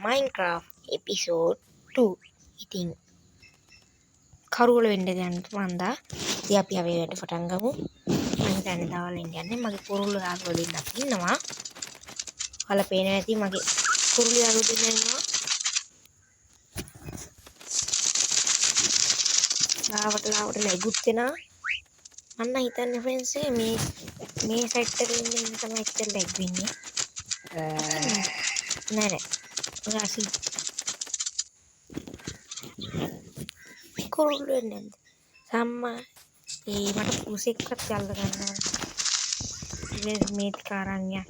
Minecraft episode 2. ඉතින් කරුවල වෙන්න යන්න මන්දා. ඉතින් අපි අපේ වැඩ පටන් ගමු. මම හිතන්නේ දාලා යන්නේ මගේ කුරුල්ල යාළුවෝ දෙන්නක් ඉන්නවා. ඔයාලා පේනවා ඇති මගේ කුරුල්ල යාළුවෝ දෙන්න ඉන්නවා. ලාවට ලැබුත් වෙනා. මම හිතන්නේ ෆ්‍රෙන්ඩ්ස් මේ සයිට් එකේ ඉන්න තමයි එච්චර ලැග් වෙන්නේ. නෑ. ඔයාසි කුරුල්ල වෙන්නේ නැද්ද? සම්මා මට පුසෙක්වත් යල්ල ගන්නවා. මේක කාරණ්‍ය.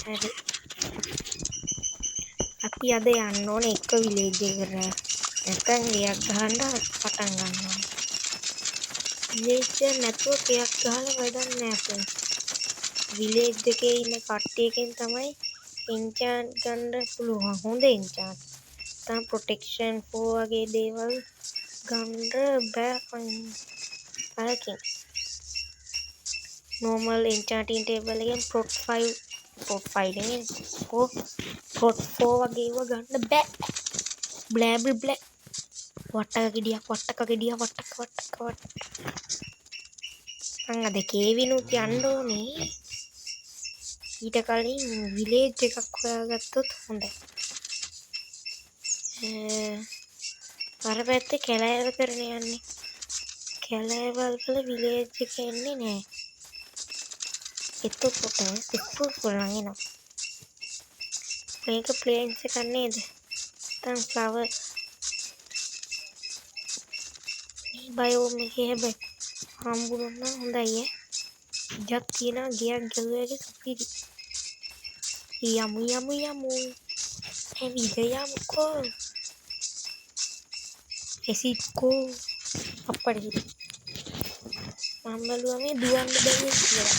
හරි. අපි අද යන්න ඕනේ එක විලේජ් එකකට. නැත්නම් ගියක් ගහන්න පටන් ගන්නවා. විලේජ් එක නැතුව ගියක් ගහලා වැඩක් නැහැ. විලේජ් එකේ ඉන්න කට්ටියකින් තමයි එන්චාන්ට් ගන්න පුළුවන්. හොඳ එන්චාන්ට්. නැත්නම් ප්‍රොටෙක්ෂන් 4 වගේ දේවල් ගන්න බෑ. normal enchanting table එකෙන් prot 5 නෙමෙයි prot 4 වගේ ඒවා ගන්න බෑ. බ්ලැබල් බ්ලැ වට්ටක ගෙඩියක් මං අද කේවිනුත් යන්න ඕනේ. ඊට කලින් විලේජ් එකක් හොයාගත්තොත් හොඳයි. අර පැත්තේ කැලෑව කරන යන්නේ. කැලෑවල් වල විලේජ් එක එන්නේ නෑ. එතකොට එක්ස්පෝස් කරනවා එනවා. මේක ප්ලේන්ස් එකක් නේද? නැත්නම් ෆ්ලවර් මේ බයෝම් එකේ හැබැයි හම්බුනොත් නම් හොඳයි ඈ. ජත් තියනවා ගියක් ගලුවේගේ සුපිරි. යමු. එවිද යමුකෝ. එසිකෝ අප්පඩි. මම බැලුවා මේ දුවන්න බැරි කියලා.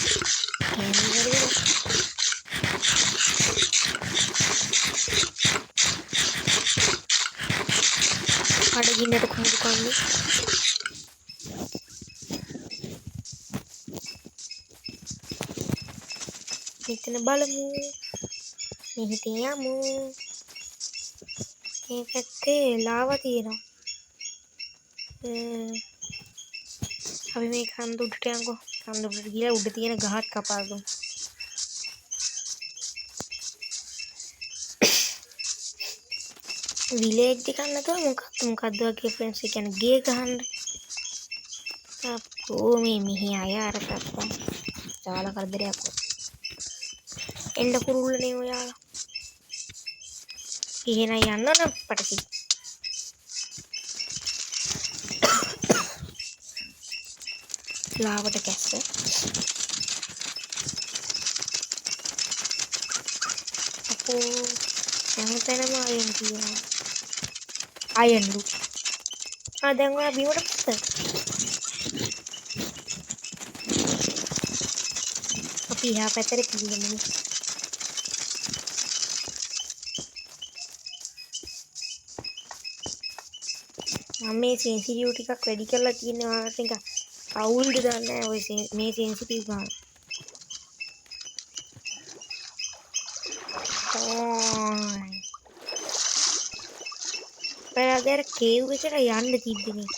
අඩගින්නට කුමුදු කන්නේ. මෙතන බලමු. මෙහෙට යමු. මේ පැත්තේ ලාවා තියෙනවා. අපි මේ කන්ද උඩට යන්කෝ. කන්ද උඩට ගිහලා උඩ තියෙන ගහත් කපාගමු. විලේජ් එකක් නැතුව මොකක්ද වගේ ෆ්‍රෙන්ඩ්ස් කියන්නේ ගේ ගහන්න. අපෝ මේ මිහි අය අර කප්පා. දාලා කරදරයක් වුණා. එන්න කුරුල්ලනේ ඔයාලා. එහෙනම් යන්න නම් පටසි. ලාවට කැස්ස. අපෝ හැමතැනම අයන් තියෙනවා. අයන්ලු. දැන් ඔයා බිමට පස්ස. අපි එහා පැත්තට පිළිගමු. මම මේ සෙන්සිටිව් ටිකක් වැඩි කරලා තියෙනවා. ඔයාලට නිකන් අවුල්ද දන්නේ නැහැ ඔය මේ සෙන්සිටිව් ගන්න. පෙරදර කේව් එකට යන්න තිබ්බනේ.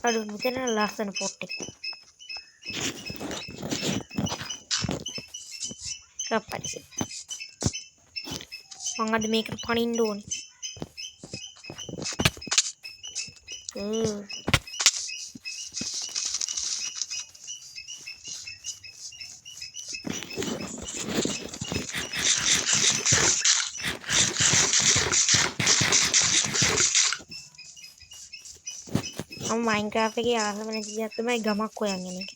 අඩු මෙතන ලස්සන පොට් එක. කප්පටි. මං අද මේකට පනින්න ඕනේ. Minecraft එකේ ආසම නැති දෙයක් තමයි ගමක් හොයන් යන එක.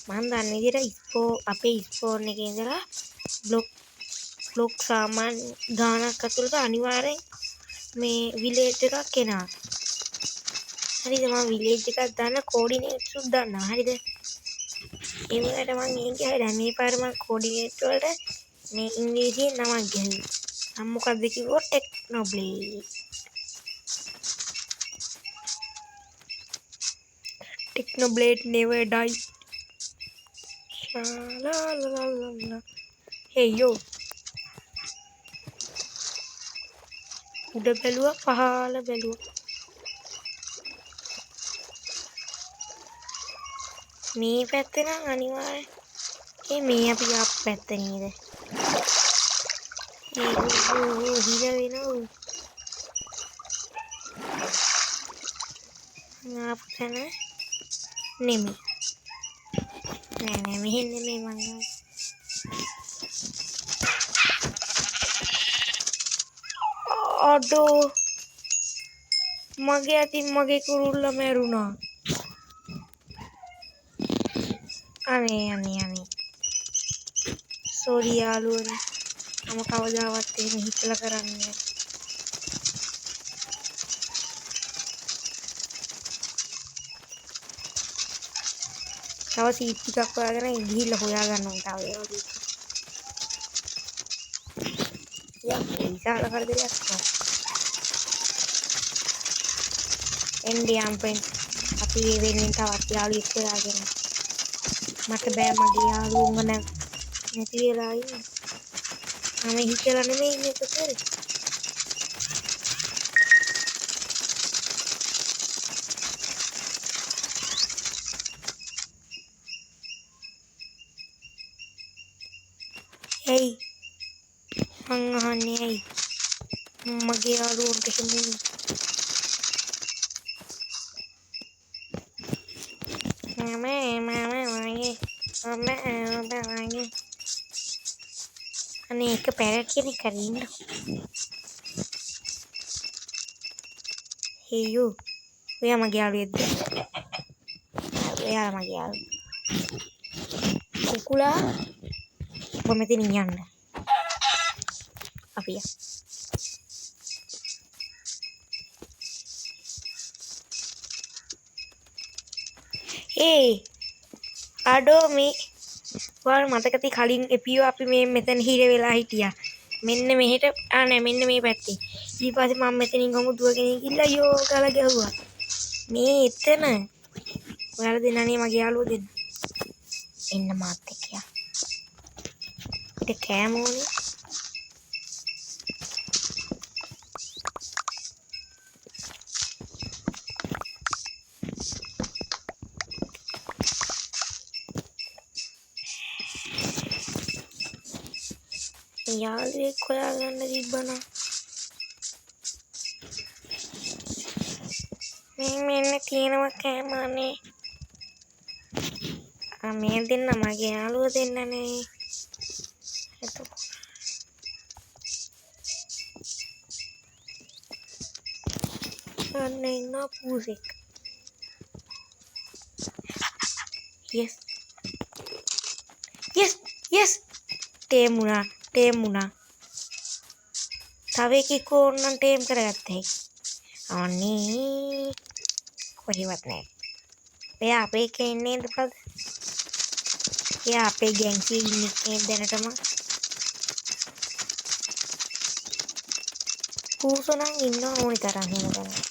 මම දන්න විදිහට අපේ ස්පෝන් එකේ ඉඳලා බ්ලොක් සාමාන් ගානක් අතුරට අනිවාර්යෙන් මේ විලේජ් එකක් එනවා. හරිද මම විලේජ් එකක් දාන්න කෝඩිනේට්ස් උත් දාන්නවා හරිද ඒ වලට මම කියන්නේ දැන් මේ පාර මම කෝඩිනේට් වලට මේ ඉංග්‍රීසියෙන් නමක් ගැහුවා මම මොකක්ද කිව්වොත් ටෙක්නොබ්ලේඩ් never die ශාලාලාලාලා hey yo උඩ බැලුවා පහළ බැලුවා මේ පැත්තේ නම් අනිවාර්යෙන් මේ අපි ආපු පැත්ත නේද හිර වෙනව ආපු තැන නෙමෙයි නෑ මෙහෙන් නෙමෙයි මං අඩෝ මගේ අතින් මගේ කුරුල්ල මැරුණා අනේ සෝරි යාළුවනේ මම කවදාවත් එහෙම හිතලා කරන්නේ තව සීට් ටිකක් හොයාගෙන ගිහිල්ලා හොයාගන්න ඕන තව ඒ වගේ යා විශාල කරදරයක් එන්ඩියම් ෆ්‍රෙන්ඩ් අපි මේ වෙනින් තවත් යාළුවෙක් හොයාගෙන මට බෑ මගේ යාළුවෝ නැති වෙලා ඉන්න මම හිතලා නෙමෙයි ඉන්නේ කොතේ hey මං අහන්නේ ඇයි මගේ යාළුවන්ට හිමින් අනේ එක පැරට් කෙනෙක් හරි ඉන්න hey you ඔයා මගේ යාළුවෙක්ද ඔයා මගේ යාළුවා කුකුලා ඔබ මෙතනින් යන්න අපි අඩෝ මේ ඔයාලා මතකද කලින් එපියෝ අපි මේ මෙතන හිර වෙලා හිටියා මෙන්න මෙහෙට නෑ මෙන්න මේ පැත්තේ ඊට පස්සේ මම මෙතනින් ගමු දුවගෙන ගිහිල්ලා යෝ ගාලා ගැහුවා මේ එතන ඔයාලා දෙන්නනේ මගේ යාළුවෝ දෙන්න එන්න මාත් එක්ක යා කෑම ඕනේ යාළුවෙක් හොයාගන්න තිබ්බනම් මෙන්න තියෙනවා කෑම අනේ මේ දෙන්න මගේ යාළුවෝ දෙන්නනේ එතකොට අන්න ඉන්න පූසෙක් yes ටේම් වුණා තව එකෙක් ඕනනම් ටේම් කරගත්තා අනේ කොහෙවත් නෑ එයා අපේ එකේ ඉන්නේ නේද බද එයා අපේ ගෑන්සියේ ඉන්නේ දැනටම පූසෝ නම් ඉන්න ඕනි තරම් එහෙම දැන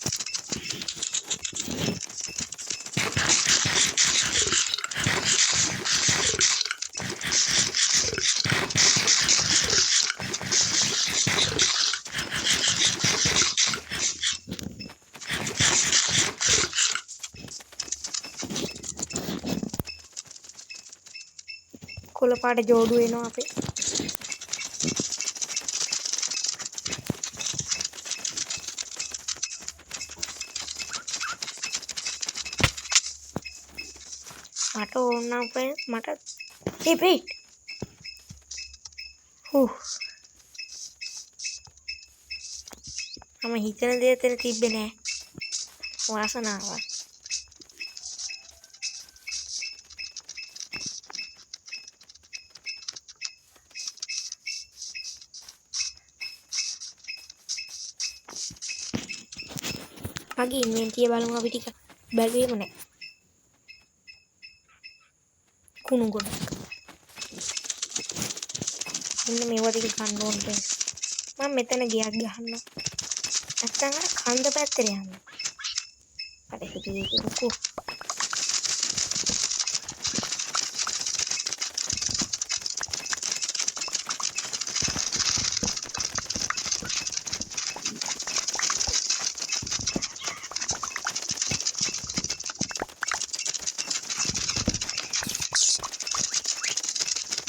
කොළ පාට ජෝඩු වෙනවා අපේ මට ඕන නම් ෆ්‍රෙන්ඩ්ස් මට රිපීට් මම හිතන දේ එතන තිබ්බේ නෑ වාසනාවක් මගේ ඉන්වෙන්ටරිය බලමු අපි ටික. බැලුවේම නැහැ. කුණු ගොඩක්. මෙන්න මේවා ටික ගන්න ඕනේ. මම මෙතන ගියක් ගහන්න. නැත්තම් අර කන්ද පැත්තට යන්න. අර හිතේකෝ.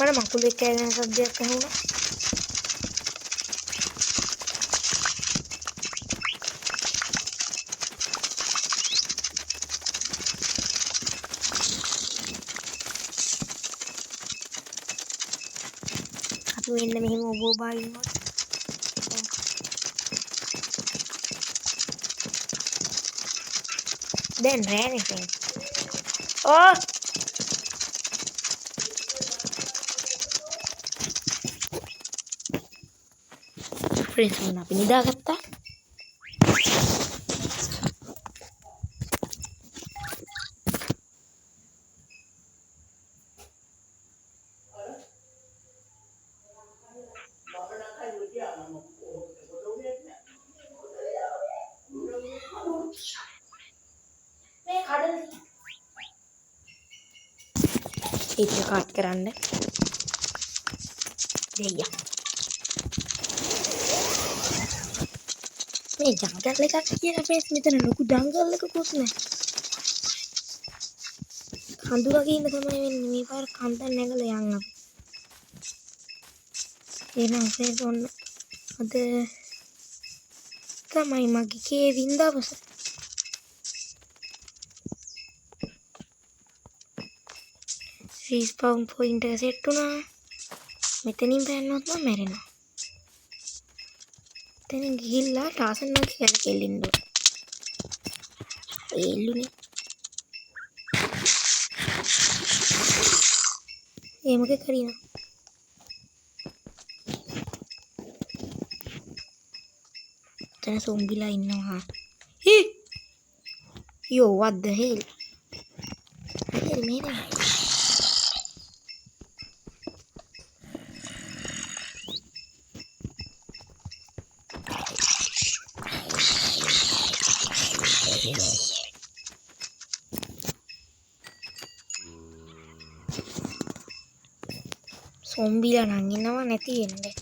මට මකුලෙක් කෑගෙන සද්දයක් ඇහුණා. අපි මෙන්න මෙහෙම ඔබ ඔබා ඉන්නවා. දැන් රෑනේ ෆ්‍රෙන්ඩ්. ඕ ෆ්‍රෙන්ඩ්ස් මොන අපි නිදාගත්තා. ඒක කට් කරන්න. දෙයියා. මේ ජංගල් එකක් කියන ෆේස් මෙතන ලොකු ජංගල් එකකුත් නැහැ. කඳුරක ඉන්න තමයි වෙන්නේ. මේ පාර කන්දක් නැගලා යන්න අපි. එහෙනම් ෆේස් ඔන්න අද තමයි මගේ කේවින් දවස. රීස්පවුන් පොයින්ට් එක සෙට් වුණා. මෙතනින් බෑන්නොත් මම මැරෙනවා. එතනින් ගිහිල්ලා ටාසන් එක ගැන කෙල්ලින්න ඕන. එල්ලුනේ. ඒමක කරිනා. එතන සොම්බිලා ඉන්නවා. හී! යෝ what the hell? අයියෝ මේ නේ. සොම්බිලා නම් ඉන්නවා නැති වෙන්නේ.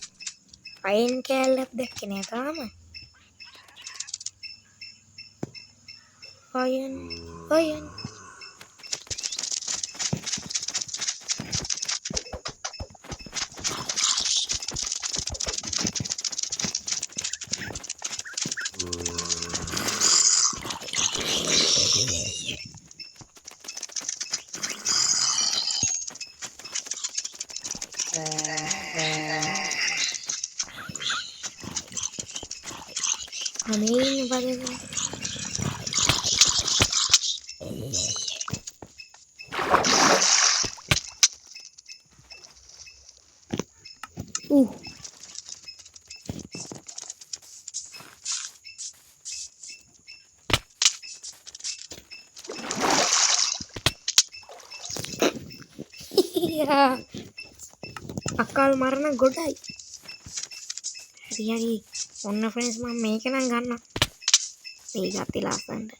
අයන් කෑල්ලක් දැක්කේ නෑ තාම. අයන් අනේ බලන්න. අකල් මරණ ගොඩයි. හරි ඔන්න ෆ්‍රෙන්ඩ්ස් මම මේක නම් ගන්නවා. මේ ගත්තේ ලස්සනට.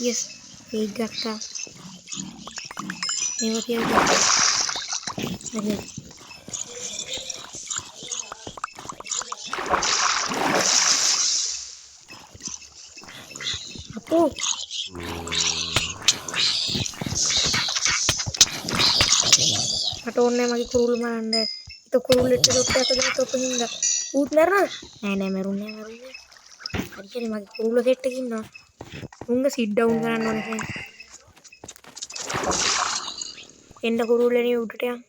yes ඒක ගත්තා. මේව කියලා හරි. අපෝ මට ඕනේ මගේ කුරුල්ල මරන්න. ඒක කුරුල්ලෙට ඩොක්ටර් අත දාලා තොපින්ද ඌත් මරනවා. නෑ මරුන්නේ. හරි මගේ කුරුල්ල සෙට් එකකින් ඉන්නවා. උංග සිට් ඩවුන් කරන්න ඕනේ ෆ්‍රෙන්ඩ්. එන්න කුරුල්ලනේ උඩට යන්න.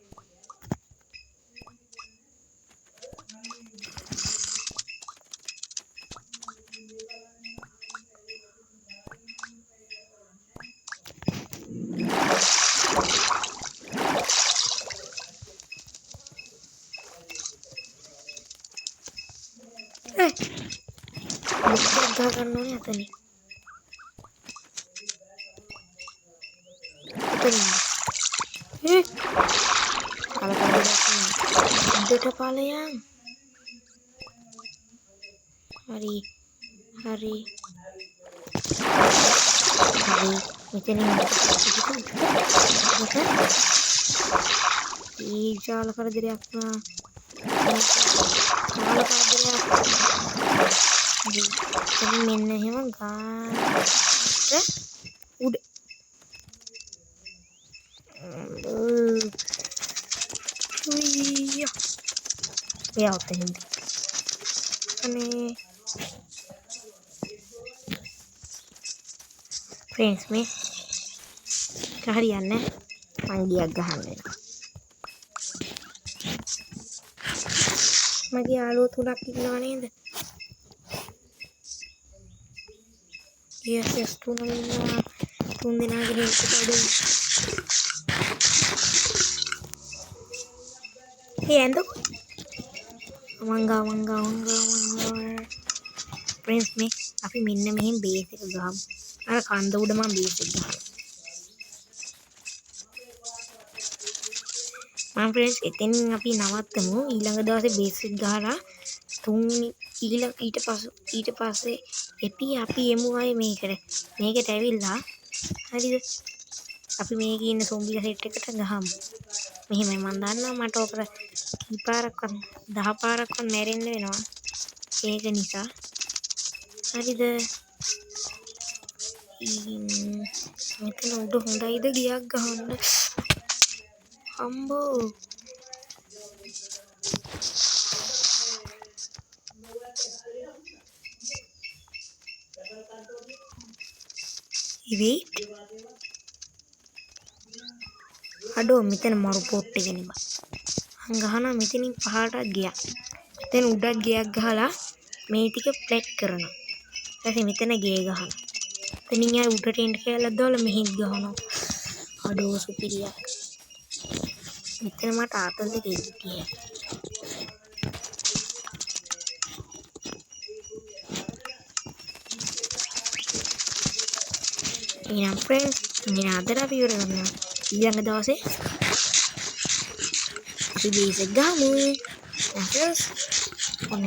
බ්ලොක් ගහ ගන්න ඕනේ අතනින්. උඩට ඵලයන්. හරි. මෙතනින් ජාල කරදරයක් නා. මෙන්න එහෙම ගාට උඩ එයාත් එහෙම අනේ ෆ්‍රෙන්ඩ්ස් මේ හරියන්නේ මං ගියක් ගහන්න වෙනවා. මගේ යාළුවෝ 3ක් ඉන්නවා නේද? yes 3 ඉන්නවා. 3 දෙනාගේ හෙල්ප් එක අඩුයි. ඇඳ මංගා ෆ්‍රෙන්ඩ්ස් මේ අපි මෙන්න මෙහෙන් බේස් එක ගහමු. අර කන්ද උඩ මම බේස් එක ගහනවා. මම ෆ්‍රෙන්ඩ්ස් එතනින් අපි නවත්තමු. ඊළඟ දවසේ බේස් එක ගහලා ඊට පස්සේ අපි එමු ආයේ මේකට ඇවිල්ලා හරිද? අපි මේකේ ඉන්න සොම්බිලා සෙට් එකට ගහමු. මෙහෙමයි මම දන්නවා මට ඔක කීපාරක්වත් 10 පාරක්වත් මැරෙන්න වෙනවා. ඒක නිසා හරිද? මෙතන උඩ හොඳයිද ගියක් ගහන්න? අම්බෝ ඉවි අඩෝ මෙතන මරු පොට් එක නේ බා. ගහනවා මෙතනින් පහළට ගියා. මෙතන උඩක් ගියක් ගහලා මේ ටික ප්ලැට් කරනවා. ඊට මෙතන ගේ ගහනවා. එතනින් ආ උඩට එන්න කියලා දාලා මෙහෙන් ගහනවා. අඩෝ සුපිරියක්. මෙතන මට ආතල් දෙක ඉතියි. එහෙනම් ෆ්‍රෙන්ඩ්ස් මේ අදට අපි ඉවර කරනවා. ඊළඟ දවසේ අපි බේස් එක ගහමු. ෆ්‍රෙන්ඩ්ස් ඔන්න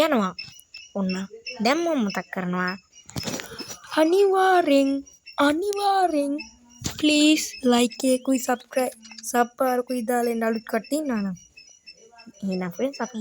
යනවා. ඔන්න දැන් මම මතක් කරනවා අනිවාර්යෙන් ප්ලීස් ලයික් එකකුයි සබ්ස්ක්‍රයිබ් සබ් පාරකුයි දාලා එන්න අලුත් කට්ටිය ඉන්නවා නම්. එහෙනම් ෆ්‍රෙන්ඩ්ස් අපි